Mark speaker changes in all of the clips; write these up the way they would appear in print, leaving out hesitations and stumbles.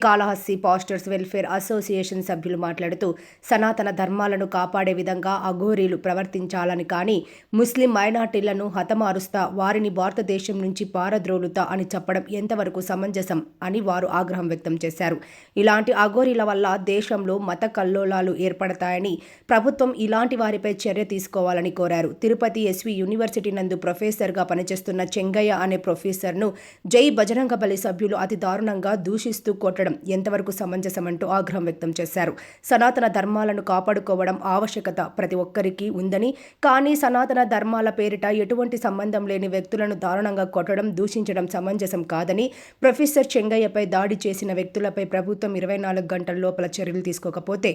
Speaker 1: Kalahasti pastors welfare association సభ్యులు మాట్లాడుతూ సనాతన ధర్మాలను కాపాడే విధంగా అఘోరీలు ప్రవర్తించాలని కానీ ముస్లిం మైనార్టీలను హతమారుస్తా వారిని భారతదేశం నుంచి పారద్రోలుతా అని చెప్పడం ఎంతవరకు సమంజసం అని వారు ఆగ్రహం వ్యక్తం చేశారు. ఇలాంటి అఘోరీల వల్ల దేశంలో మత కల్లోలాలు ఏర్పడతాయని ప్రభుత్వం ఇలాంటి వారిపై చర్య తీసుకోవాలని కోరారు. తిరుపతి ఎస్వి యూనివర్సిటీ నందు ప్రొఫెసర్గా పనిచేస్తున్న చెంగయ్య అనే ప్రొఫెసర్ను జై బజరంగబలి సభ్యులు అతి దారుణంగా దూషిస్తూ కొట్టడం ఎంతవరకు సమంజసమంటూ ఆగ్రహం వ్యక్తం చేశారు. సనాతన ధర్మాలను కాపాడుకోవడం ఆవశ్యకత ప్రతి ఒక్కరికి ఉందని, కానీ సనాతన ధర్మాల పేరిట ఎటువంటి సంబంధం లేని వ్యక్తులను దారుణంగా కొట్టడం, దూషించడం సమంజసం కాదని, ప్రొఫెసర్ చెంగయ్యపై దాడి చేసిన వ్యక్తులపై ప్రభుత్వం 24 గంటల లోపల చర్యలు తీసుకోకపోతే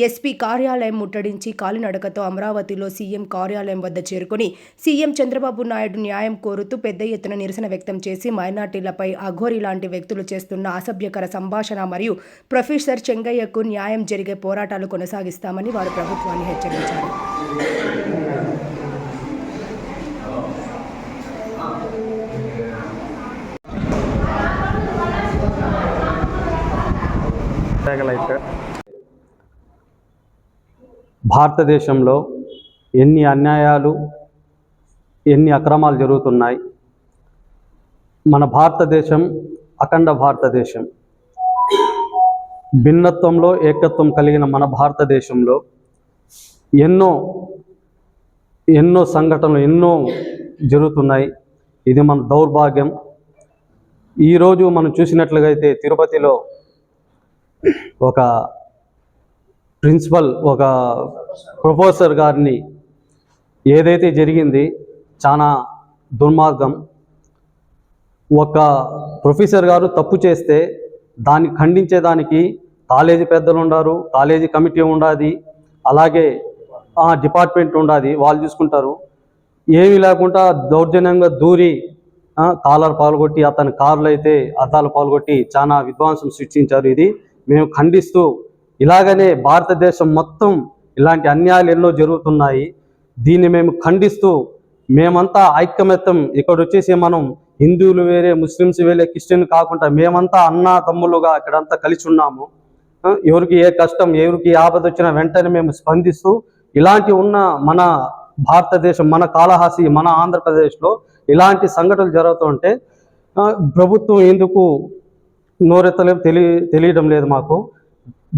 Speaker 1: ఎస్పీ కార్యాలయం ముట్టడించి కాలినడకతో అమరావతిలో సీఎం కార్యాలయం వద్ద చేరుకుని సీఎం చంద్రబాబు నాయుడు న్యాయం కోరుతూ పెద్ద ఎత్తున నిరసన వ్యక్తం చేసి మైనార్టీలపై అఘోరీ లాంటి వ్యక్తులు చేస్తున్న అసభ్యకర సంభాషణ మరియు ప్రొఫెసర్ చెంగయ్యకు న్యాయం జరిగే పోరాటాలు కొనసాగిస్తామని వారు ప్రభుత్వాన్ని హెచ్చరించారు.
Speaker 2: భారతదేశంలో ఎన్ని అన్యాయాలు, ఎన్ని అక్రమాలు జరుగుతున్నాయి. మన భారతదేశం అఖండ భారతదేశం. భిన్నత్వంలో ఏకత్వం కలిగిన మన భారతదేశంలో ఎన్నో సంఘటనలు ఎన్నో జరుగుతున్నాయి. ఇది మన దౌర్భాగ్యం. ఈరోజు మనం చూసినట్లుగైతే తిరుపతిలో ఒక ప్రిన్సిపల్, ఒక ప్రొఫెసర్ గారిని ఏదైతే జరిగింది చాలా దుర్మార్గం. ఒక ప్రొఫెసర్ గారు తప్పు చేస్తే దాన్ని ఖండించేదానికి కాలేజీ పెద్దలు ఉండారు, కాలేజీ కమిటీ ఉండాది, అలాగే డిపార్ట్మెంట్ ఉండాది, వాళ్ళు చూసుకుంటారు. ఏమీ లేకుండా దౌర్జన్యంగా దూరి కాలర్ పాల్గొట్టి అతని కార్లు అయితే అద్దాలు పాల్గొట్టి చాలా విధ్వంసం సృష్టించారు. ఇది మేము ఖండిస్తూ, ఇలాగనే భారతదేశం మొత్తం ఇలాంటి అన్యాయాలు ఎన్నో జరుగుతున్నాయి. దీన్ని మేము ఖండిస్తూ మేమంతా ఐక్యమత్యం, ఇక్కడ వచ్చేసి మనం హిందువులు వేరే, ముస్లిమ్స్ వేరే, క్రిస్టియన్ కాకుండా మేమంతా అన్నా తమ్ముళ్ళుగా ఇక్కడంతా కలిసి ఉన్నాము. ఎవరికి ఏ కష్టం, ఎవరికి ఆపద వచ్చినా వెంటనే మేము స్పందిస్తూ, ఇలాంటి ఉన్న మన భారతదేశం, మన కాళహస్తి, మన ఆంధ్రప్రదేశ్లో ఇలాంటి సంఘటనలు జరుగుతుంటే ప్రభుత్వం ఎందుకు నోరెత్తలేం తెలియడం లేదు మాకు.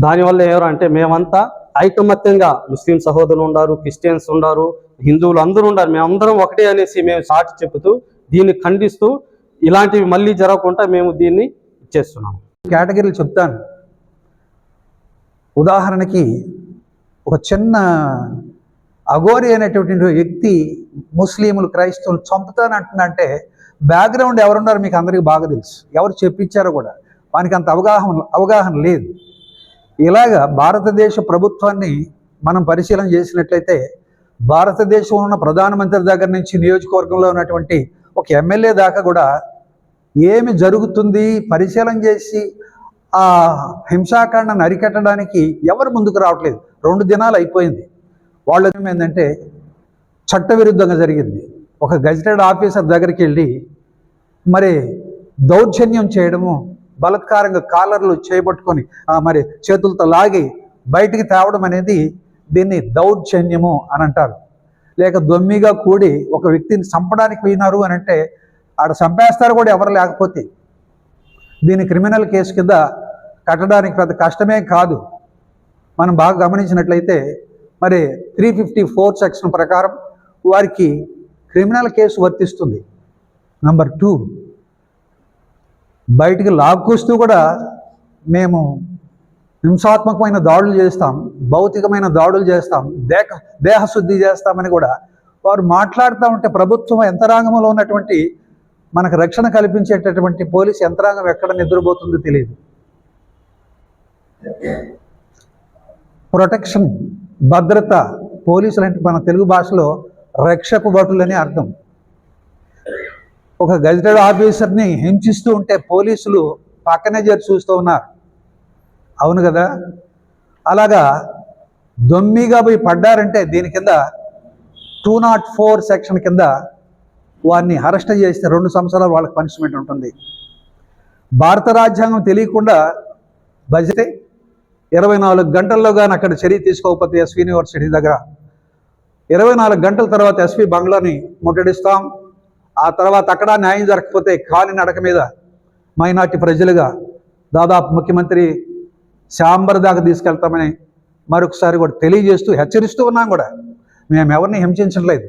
Speaker 2: దానివల్ల ఎవరంటే మేమంతా ఐకమత్యంగా, ముస్లిం సహోదరులు ఉన్నారు, క్రిస్టియన్స్ ఉన్నారు, హిందువులు అందరూ ఉన్నారు, మేమందరం ఒకటే అనేసి మేము సాటి చెబుతూ దీన్ని ఖండిస్తూ ఇలాంటివి మళ్ళీ జరగకుండా మేము దీన్ని చేస్తున్నాము.
Speaker 3: కేటగిరీలు చెప్తాను. ఉదాహరణకి ఒక చిన్న అఘోరి అనేటువంటి వ్యక్తి ముస్లింలు, క్రైస్తవులు చంపుతానంటున్నంటే బ్యాక్గ్రౌండ్ ఎవరున్నారో మీకు అందరికీ బాగా తెలుసు. ఎవరు చెప్పించారో కూడా వానికి అంత అవగాహన లేదు. ఇలాగా భారతదేశ ప్రభుత్వాన్ని మనం పరిశీలన చేసినట్లయితే భారతదేశంలో ఉన్న ప్రధానమంత్రి దగ్గర నుంచి నియోజకవర్గంలో ఉన్నటువంటి ఒక ఎమ్మెల్యే దాకా కూడా ఏమి జరుగుతుంది పరిశీలన చేసి ఆ హింసాకాండాన్ని అరికట్టడానికి ఎవరు ముందుకు రావట్లేదు. 2 దినాలు అయిపోయింది. వాళ్ళు ఏంటంటే చట్టవిరుద్ధంగా జరిగింది. ఒక గెజిటెడ్ ఆఫీసర్ దగ్గరికి వెళ్ళి మరి దౌర్జన్యం చేయడము, బలత్కారంగా కాలర్లు చేయబట్టుకొని మరి చేతులతో లాగి బయటికి తేవడం అనేది దీన్ని దౌర్జన్యము అని అంటారు. లేక దొమ్మిగా కూడి ఒక వ్యక్తిని చంపడానికి పోయినారు అని అంటే ఆడ చంపేస్తారు కూడా ఎవరు లేకపోతే. దీన్ని క్రిమినల్ కేసు కింద కట్టడానికి పెద్ద కష్టమే కాదు. మనం బాగా గమనించినట్లయితే మరి 354 సెక్షన్ ప్రకారం వారికి క్రిమినల్ కేసు వర్తిస్తుంది. నెంబర్ 2, బయటికి లాక్కొస్తూ కూడా మేము హింసాత్మకమైన దాడులు చేస్తాం, భౌతికమైన దాడులు చేస్తాం, దేహశుద్ధి చేస్తామని కూడా వారు మాట్లాడుతూ ఉంటే ప్రభుత్వం యంత్రాంగంలో ఉన్నటువంటి మనకు రక్షణ కల్పించేటటువంటి పోలీసు యంత్రాంగం ఎక్కడ నిద్రపోతుందో తెలియదు. ప్రొటెక్షన్, భద్రత, పోలీసులు అంటే మన తెలుగు భాషలో రక్షక భటులని అర్థం. ఒక గెజిటెడ్ ఆఫీసర్ని హింసిస్తూ ఉంటే పోలీసులు పక్కనే చేరి చూస్తూ ఉన్నారు. అవును కదా? అలాగా దొమ్మిగా పోయి పడ్డారంటే దీని కింద 204 సెక్షన్ కింద వారిని అరెస్ట్ చేస్తే 2 సంవత్సరాలు వాళ్ళకి పనిష్మెంట్ ఉంటుంది. భారత రాజ్యాంగం తెలియకుండా బజితే 24 గంటల్లో కానీ అక్కడ చర్య తీసుకోకపోతే ఎస్వి యూనివర్సిటీ దగ్గర 24 గంటల తర్వాత ఎస్పీ బంగ్లాని ముట్టడిస్తాం. ఆ తర్వాత అక్కడ న్యాయం జరగకపోతే కాలినడక మీద మైనార్టీ ప్రజలుగా దాదాపు ముఖ్యమంత్రి శాంబర్ దాకా తీసుకెళ్తామని మరొకసారి కూడా తెలియజేస్తూ హెచ్చరిస్తూ ఉన్నాం కూడా. మేము ఎవరిని హింసించట్లేదు.